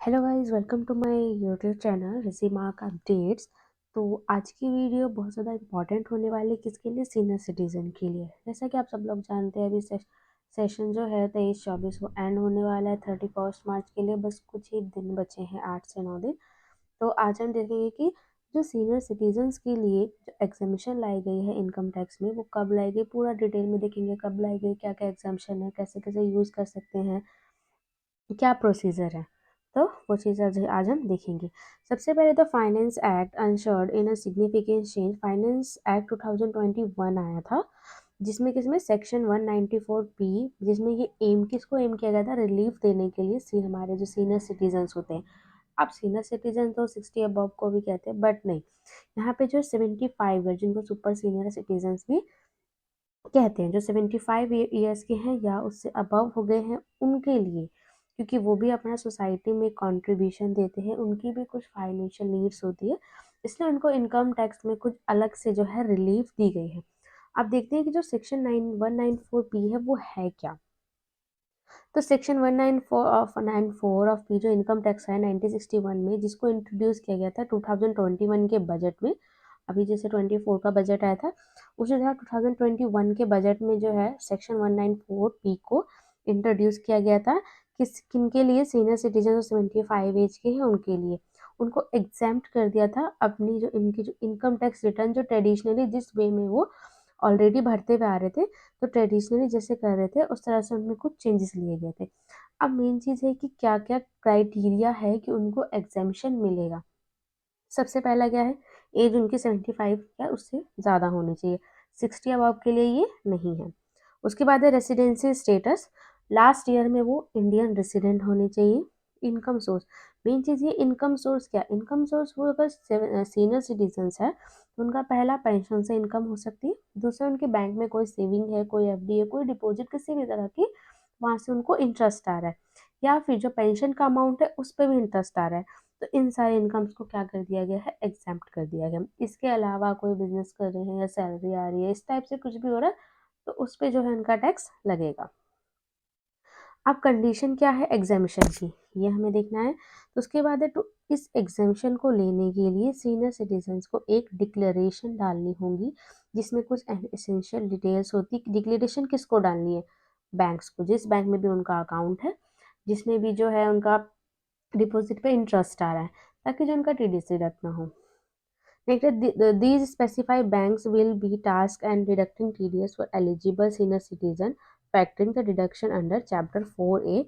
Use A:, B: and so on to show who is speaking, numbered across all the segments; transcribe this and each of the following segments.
A: Hello guys, welcome to my YouTube channel रिजीमार्क updates. तो आज की वीडियो बहुत ज़्यादा इम्पॉर्टेंट होने वाली है किसके लिए, सीनियर सिटीज़न के लिए। जैसा कि आप सब लोग जानते हैं, अभी सेशन जो है 23-24 वो एंड होने वाला है 31 मार्च के लिए। बस कुछ ही दिन बचे हैं, 8 से 9 दिन। तो आज हम देखेंगे कि जो सीनियर सिटीजन्स के लिए जो एग्जामेशन लाई गई है इनकम टैक्स में, वो कब लाई गई, पूरा डिटेल में देखेंगे कब लाई गई, क्या क्या एग्जामेशन है, कैसे कैसे यूज़ कर सकते हैं, क्या प्रोसीजर है। तो वो चीज़ आज हम देखेंगे। सबसे पहले तो finance act ushered in a significant change, finance act 2021 आया था, जिसमें किसमें सेक्शन 194 पी, जिसमें ये किसको एम किया गया था, रिलीफ देने के लिए हमारे जो सीनियर सिटीजन्स होते हैं। अब सीनियर सिटीजन तो 60 अबव को भी कहते हैं, बट नहीं, यहाँ पे जो 75 है, जिनको सुपर सीनियर सिटीजन्स भी कहते हैं, जो 75 ईयर्स के हैं या उससे अबव हो गए हैं, उनके लिए, क्योंकि वो भी अपना सोसाइटी में कंट्रीब्यूशन देते हैं, उनकी भी कुछ फाइनेंशियल नीड्स होती है, इसलिए उनको इनकम टैक्स में कुछ अलग से जो है रिलीफ दी गई है। अब देखते हैं कि जो सेक्शन 9194 पी है वो है क्या। तो सेक्शन 194 ऑफ पी जो इनकम टैक्स है 1961 में, जिसको इंट्रोड्यूस किया गया था 2021 के बजट में। अभी जैसे 24 का बजट आया था, उसी तरह 2021 के बजट में जो है सेक्शन 194 पी को इंट्रोड्यूस किया गया था। किन के लिए, सीनियर सिटीजन जो 75 एज के हैं उनके लिए, उनको एग्जेम्प्ट कर दिया था अपनी जो इनकी जो इनकम टैक्स रिटर्न, जो ट्रेडिशनली जिस वे में वो ऑलरेडी भरते हुए आ रहे थे, तो ट्रेडिशनली जैसे कर रहे थे उस तरह से उनमें कुछ चेंजेस लिए गए थे। अब मेन चीज़ है कि क्या क्या क्राइटेरिया है कि उनको एग्जेम्पशन मिलेगा। सबसे पहला क्या है, एज उनकी 75 या उससे ज़्यादा होनी चाहिए, 60 अबव के लिए ये नहीं है। उसके बाद है रेसिडेंसी स्टेटस, लास्ट ईयर में वो इंडियन रेसिडेंट होने चाहिए। इनकम सोर्स, मेन चीज़ ये इनकम सोर्स क्या, इनकम सोर्स वो अगर सीनियर सिटीजन्स है तो उनका पहला पेंशन से इनकम हो सकती है, दूसरा उनके बैंक में कोई सेविंग है, कोई एफडी है, कोई डिपॉजिट किसी भी तरह की, वहाँ से उनको इंटरेस्ट आ रहा है, या फिर जो पेंशन का अमाउंट है उस पर भी इंटरेस्ट आ रहा है। तो इन सारे इनकम्स को क्या कर दिया गया है, एग्जेम्प्ट कर दिया गया। इसके अलावा कोई बिजनेस कर रहे हैं या सैलरी आ रही है, इस टाइप से कुछ भी हो रहा है, तो उस पे जो है उनका टैक्स लगेगा। अब कंडीशन क्या है एग्जामेशन की, ये हमें देखना है। तो उसके बाद है, तो इस एग्जामेशन को लेने के लिए सीनियर सिटीजन्स को एक डिक्लेरेशन डालनी होगी, जिसमें कुछ एसेंशियल डिटेल्स होती। डिक्लेरेशन किसको डालनी है, बैंक्स को, जिस बैंक में भी उनका अकाउंट है, जिसमें भी जो है उनका डिपॉजिट पे इंटरेस्ट आ रहा है, ताकि जो उनका टीडीएस डिडक्ट ना हो। Next, these specified banks will be tasked and deducting TDS for eligible senior citizen, factoring the deduction under Chapter 4A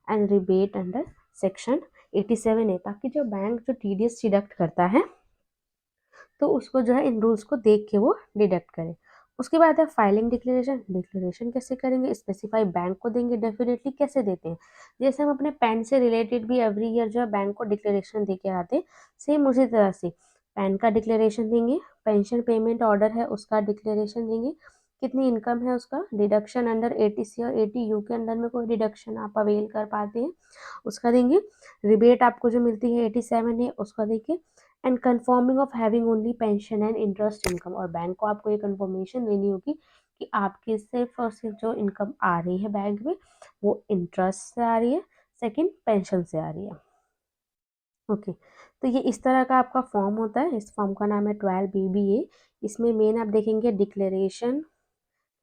A: and rebate under Section 87A, ताकि जो बैंक जो TDS डिडक्ट करता है तो उसको जो है इन रूल्स को देख के वो डिडक्ट करे। उसके बाद है फाइलिंग डिक्लेरेशन। डिक्लेरेशन कैसे करेंगे, स्पेसिफाई बैंक को देंगे, डेफिनेटली कैसे देते हैं, जैसे हम अपने पैन से रिलेटेड भी एवरी ईयर जो है बैंक को डिक्लेरेशन दे के आते हैं, सेम उसी तरह से पैन का डिक्लेरेशन देंगे, पेंशन पेमेंट ऑर्डर है उसका डिक्लेरेशन देंगे, कितनी इनकम है उसका, डिडक्शन अंडर 80C और 80U के अंदर में कोई डिडक्शन आप अवेल कर पाते हैं उसका देंगे, रिबेट आपको जो मिलती है 87 है उसका देंगे, and confirming of having only pension and interest income. और बैंक को आपको ये कन्फर्मेशन देनी होगी कि आपकी सिर्फ और सिर्फ जो इनकम आ रही है बैंक में, वो इंटरेस्ट से आ रही है, सेकंड पेंशन से आ रही है। ओके, तो ये इस तरह का आपका फॉर्म होता है, इस फॉर्म का नाम है 12BBA। इसमें मेन आप देखेंगे डिक्लेरेशन,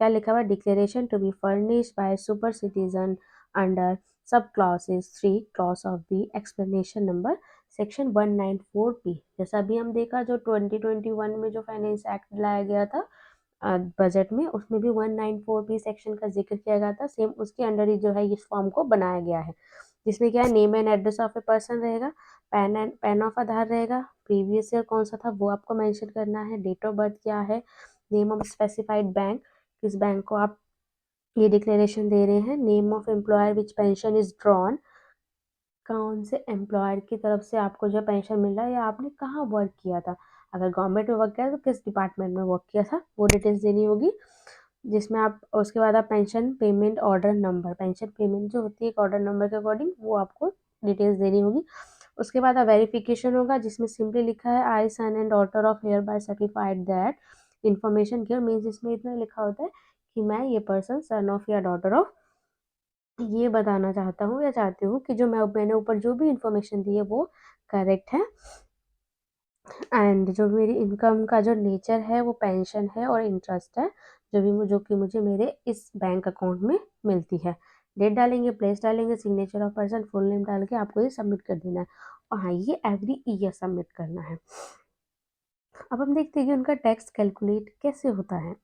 A: क्या लिखा हुआ है, declaration to be furnished by super citizen under sub clauses 3 clause of B, explanation number section 194P। जैसा भी हम देखा, जो 2021 में जो फाइनेंस एक्ट लाया गया था बजट में, उसमें भी 194P सेक्शन का जिक्र किया गया था, सेम उसके अंडर ही जो है इस फॉर्म को बनाया गया है, जिसमें क्या है, name and address of a person रहेगा, पैन ऑफ आधार रहेगा, प्रीवियस ईयर कौन सा था वो आपको मेंशन करना है, डेट ऑफ बर्थ क्या है, नेम ऑफ स्पेसिफाइड बैंक, किस बैंक को आप ये डिक्लेरेशन दे रहे हैं, name of employer which pension is drawn, कौन से एम्प्लॉयर की तरफ से आपको जो पेंशन मिल रहा है, या आपने कहाँ वर्क किया था, अगर गवर्नमेंट में वर्क किया तो किस डिपार्टमेंट में वर्क किया था, वो डिटेल्स देनी होगी। जिसमें आप उसके बाद आप pension payment order number, pension payment जो होती है एक ऑर्डर नंबर के अकॉर्डिंग, वो आपको डिटेल्स देनी होगी। उसके बाद वेरिफिकेशन होगा, जिसमें सिंपली लिखा है I son and daughter of hereby certified that information care, means इसमें इतना लिखा होता है कि मैं ये पर्सन सन ऑफ या डॉटर ऑफ ये बताना चाहता हूँ या चाहती हूँ कि जो मैंने ऊपर जो भी इन्फॉर्मेशन दी है वो करेक्ट है, एंड जो मेरी इनकम का जो नेचर है वो पेंशन है और इंटरेस्ट है, जो कि मुझे मेरे इस बैंक अकाउंट में मिलती है। डेट डालेंगे, प्लेस डालेंगे, signature of person, full name डाल के आपको ये सबमिट कर देना है। और हाँ, ये एवरी ईयर सबमिट करना है। अब हम देखते हैं कि उनका टैक्स कैलकुलेट कैसे होता है।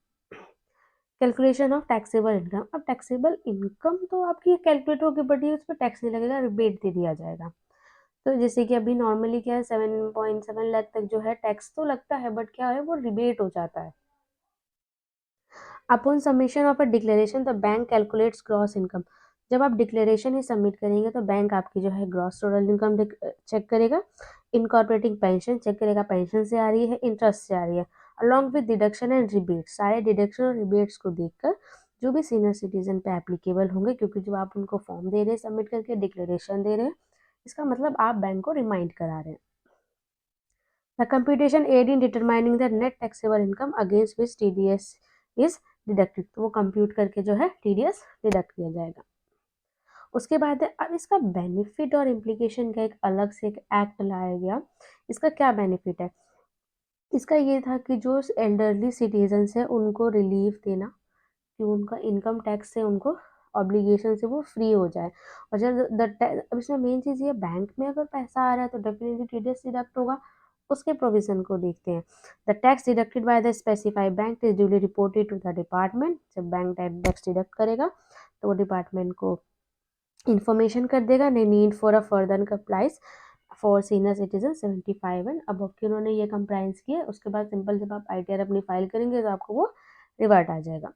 A: Calculation of taxable income. अब टैक्सेबल इनकम तो आपकी कैलकुलेट होगी, बट ये उस पर टैक्स नहीं लगेगा, रिबेट दे दिया जाएगा। तो जैसे कि अभी नॉर्मली क्या है, 7.7 लाख तक जो है टैक्स तो लगता है, बट क्या है वो रिबेट हो जाता है। Upon submission of a declaration the bank calculates gross income. जब आप डिक्लेरेशन ही सबमिट करेंगे तो बैंक आपकी जो है ग्रॉस टोटल इनकम चेक करेगा, इनकॉर्पोरेटिंग पेंशन चेक करेगा, पेंशन से आ रही है, इंटरेस्ट से आ रही है, along with deduction and rebate. सारे डिडक्शन और रिबेट्स को देखकर जो भी सीनियर सिटीजन पे एप्लीकेबल होंगे, क्योंकि जब आप उनको फॉर्म दे रहे हैं सबमिट करके, डिक्लेरेशन दे रहे हैं, इसका मतलब आप बैंक को रिमाइंड करा रहे हैं। The computation aid in determining the net taxable income against which TDS is deducted। तो वो कंप्यूट करके जो है TDS डिडक्ट किया जाएगा। उसके बाद है, अब इसका बेनिफिट और इम्प्लीकेशन का एक अलग से एक एक्ट लाया गया। इसका क्या बेनिफिट है? इसका ये था कि जो एल्डरली सिटीजन्स है उनको रिलीफ देना, कि उनका इनकम टैक्स से उनको ऑब्लिगेशन से वो फ्री हो जाए। और जब अब इसमें मेन चीज़ ये, बैंक में अगर पैसा आ रहा है तो डेफिनेटली टीडीएस डिडक्ट होगा। उसके प्रोविजन को देखते हैं। The tax deducted by the specified bank is duly reported to the department. जब बैंक टैक्स डिडक्ट करेगा तो वो डिपार्टमेंट को इंफॉर्मेशन कर देगा। Need for a further compliance for senior citizen 75 and अब कि उन्होंने ये कंप्लाइंस किया, उसके बाद सिंपल जब आप आईटीआर अपनी फाइल करेंगे तो आपको वो रिवर्ट आ जाएगा।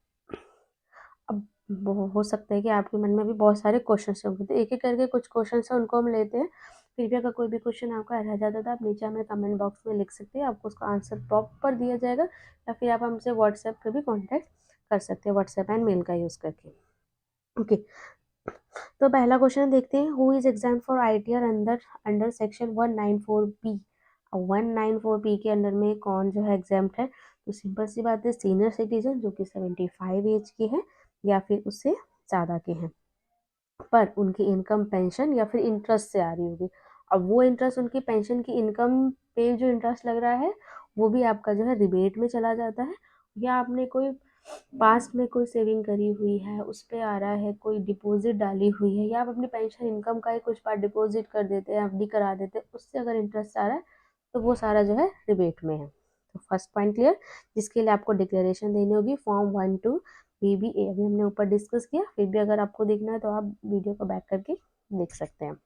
A: अब वो हो सकता है कि आपके मन में भी बहुत सारे क्वेश्चन होंगे, तो एक एक करके कुछ क्वेश्चन है उनको हम लेते हैं। फिर भी अगर कोई भी क्वेश्चन आपका रह जाता है तो आप नीचे हमें कमेंट बॉक्स में लिख सकते हैं, आपको उसका आंसर प्रॉपर दिया जाएगा, या फिर आप हमसे व्हाट्सएप पर भी कॉन्टैक्ट कर सकते हैं, व्हाट्सएप एंड मेल का यूज़ करके। ओके, तो पहला क्वेश्चन देखते हैं। Who is exam for ITR under under section 194 B. 194 B के अंडर में कौन जो है एग्जाम्प्ट है? तो सिंपल सी बात है, सीनियर सिटीजन जो कि 75 एज के हैं या फिर उससे ज़्यादा के हैं, पर उनकी इनकम पेंशन या फिर इंटरेस्ट से आ रही होगी। अब वो इंटरेस्ट उनकी पेंशन की इनकम पे जो इंटरेस्ट लग रहा है वो भी आपका जो है रिबेट में चला जाता है, या आपने कोई पास्ट में कोई सेविंग करी हुई है उस पे आ रहा है, कोई डिपॉजिट डाली हुई है, या आप अपनी पेंशन इनकम का ही कुछ पार्ट डिपॉजिट कर देते हैं, एफडी करा देते हैं, उससे अगर इंटरेस्ट आ रहा है तो वो सारा जो है रिबेट में है। तो फर्स्ट पॉइंट क्लियर, जिसके लिए आपको डिक्लेरेशन देनी होगी फॉर्म 1 2 BBA। अभी हमने ऊपर डिस्कस किया, फिर भी अगर आपको देखना है तो आप वीडियो को बैक करके देख सकते हैं।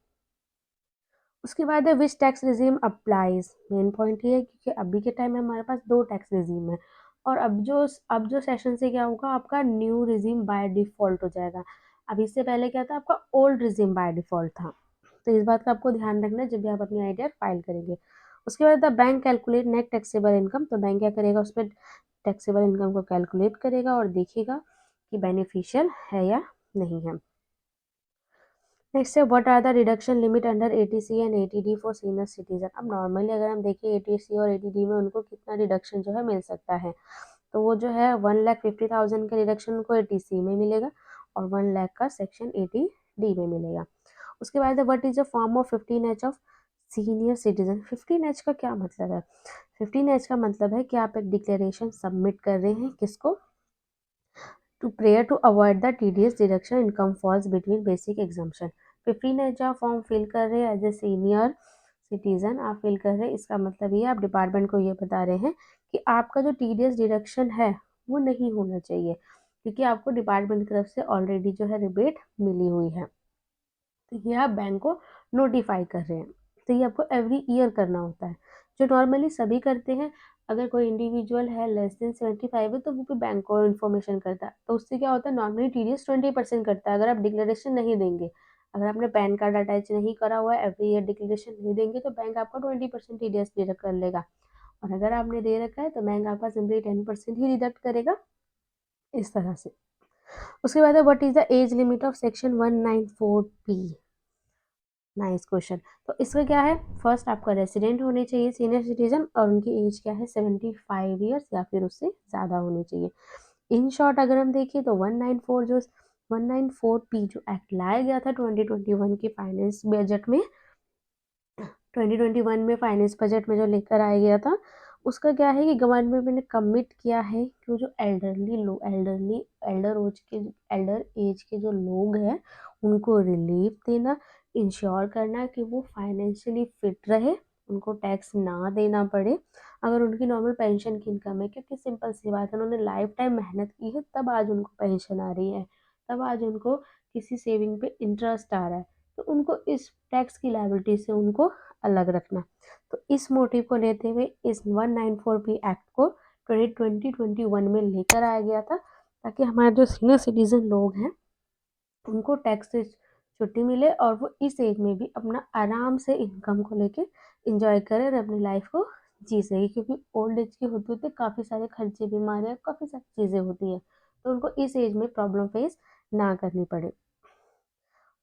A: उसके बाद है which tax regime applies. Main point ये है क्योंकि अभी के टाइम में हमारे पास दो टैक्स रिजीम है, और अब जो सेशन से क्या होगा, आपका न्यू रिजीम बाय डिफॉल्ट हो जाएगा। अब इससे पहले क्या था, आपका ओल्ड रिजीम बाय डिफॉल्ट था। तो इस बात का आपको ध्यान रखना है जब भी आप अपनी आईटीआर फाइल करेंगे। उसके बाद the bank calculate net taxable income. तो बैंक क्या करेगा, उस पर टैक्सेबल इनकम को कैलकुलेट करेगा और देखेगा कि बेनिफिशियल है या नहीं है। नेक्स्ट है what are the reduction limit under ATC and ATD for senior citizen. अब नॉर्मली अगर हम देखें एटीसी और एटीडी में उनको कितना रिडक्शन जो है मिल सकता है, तो वो जो है 1,50,000 का रिडक्शन उनको एटीसी में मिलेगा और 1 लाख का सेक्शन 80D में मिलेगा। उसके बाद what is the form of 15H of senior citizen. 15H का क्या मतलब है? 15H का मतलब है कि आप एक डिक्लेरेशन सबमिट कर रहे हैं, किसको? to prayer to avoid the tedious deduction income falls between basic exemption। 15H आप फॉर्म फिल कर रहे हैं एज ए सीनियर सिटीजन, आप फिल कर रहे हैं, इसका मतलब ये आप डिपार्टमेंट को ये बता रहे हैं कि आपका जो टीडीएस डिडक्शन है वो नहीं होना चाहिए, क्योंकि आपको डिपार्टमेंट की तरफ से ऑलरेडी जो है रिबेट मिली हुई है। तो ये आप बैंक को नोटिफाई कर रहे हैं। तो ये आपको एवरी ईयर करना होता है, जो नॉर्मली सभी करते हैं। अगर कोई इंडिविजुअल है लेस देन 75 है तो वो भी बैंक को इन्फॉर्मेशन करता है, तो उससे क्या होता है, नॉर्मली टीडीएस 20% करता है अगर आप डिक्लेरेशन नहीं देंगे। अगर आपने पैन कार्ड अटैच नहीं करा हुआ है, एवरी ईयर डिक्लेरेशन नहीं देंगे तो बैंक आपका 20% टीडीएस डिडक्ट कर लेगा, और अगर आपने दे रखा है तो बैंक आपका सिंपली 10% ही डिडक्ट करेगा, इस तरह से। उसके बाद what is the age limit of section 194B। Nice question. तो इसका क्या है, फर्स्ट आपका रेसिडेंट होने चाहिए सीनियर सिटीजन, और उनकी एज क्या है 75 ईयर्स या फिर उससे ज़्यादा होनी चाहिए। इन शॉर्ट अगर हम देखें तो 194 जो 194P जो एक्ट लाया गया था 2021 के फाइनेंस बजट में, 2021 में फाइनेंस बजट में जो लेकर आया गया था, उसका क्या है कि गवर्नमेंट ने कमिट किया है कि वो जो एल्डर एज के जो लोग हैं उनको रिलीफ देना, इंश्योर करना कि वो फाइनेंशियली फिट रहे, उनको टैक्स ना देना पड़े अगर उनकी नॉर्मल पेंशन की इनकम है। क्योंकि सिंपल सी बात है, उन्होंने लाइफ टाइम मेहनत की है, तब आज उनको पेंशन आ रही है, तब आज उनको किसी सेविंग पे इंटरेस्ट आ रहा है, तो उनको इस टैक्स की लायबिलिटी से उनको अलग रखना। तो इस मोटिव को लेते हुए इस 194P एक्ट को 2021 में लेकर आया गया था, ताकि हमारे जो सीनियर सिटीजन लोग हैं उनको टैक्स से छुट्टी मिले और वो इस एज में भी अपना आराम से इनकम को लेके इंजॉय करें और अपनी लाइफ को जी सके। क्योंकि ओल्ड एज के होते होते काफ़ी सारे खर्चे, बीमारियाँ, काफ़ी सारी चीज़ें होती हैं, तो उनको इस एज में प्रॉब्लम फेस ना करनी पड़े।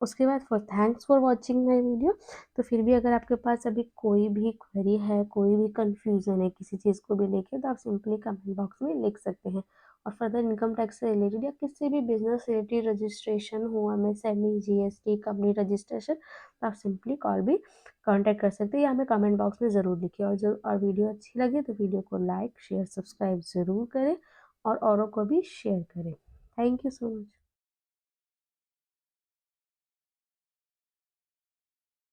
A: उसके बाद thanks for watching my video. तो फिर भी अगर आपके पास अभी कोई भी क्वेरी है, कोई भी कन्फ्यूज़न है किसी चीज़ को भी लेके, तो आप सिंपली कमेंट बॉक्स में लिख सकते हैं। और फर्दर इनकम टैक्स से रिलेटेड या किसी भी बिजनेस रिलेटेड रजिस्ट्रेशन हो, एमएसएमई, जीएसटी, कंपनी रजिस्ट्रेशन, तो आप सिंपली कॉल भी कांटेक्ट कर सकते हैं या हमें कमेंट बॉक्स में ज़रूर लिखिए। और वीडियो अच्छी लगे तो वीडियो को लाइक, शेयर, सब्सक्राइब ज़रूर करें और औरों को भी शेयर करें। Thank you so much.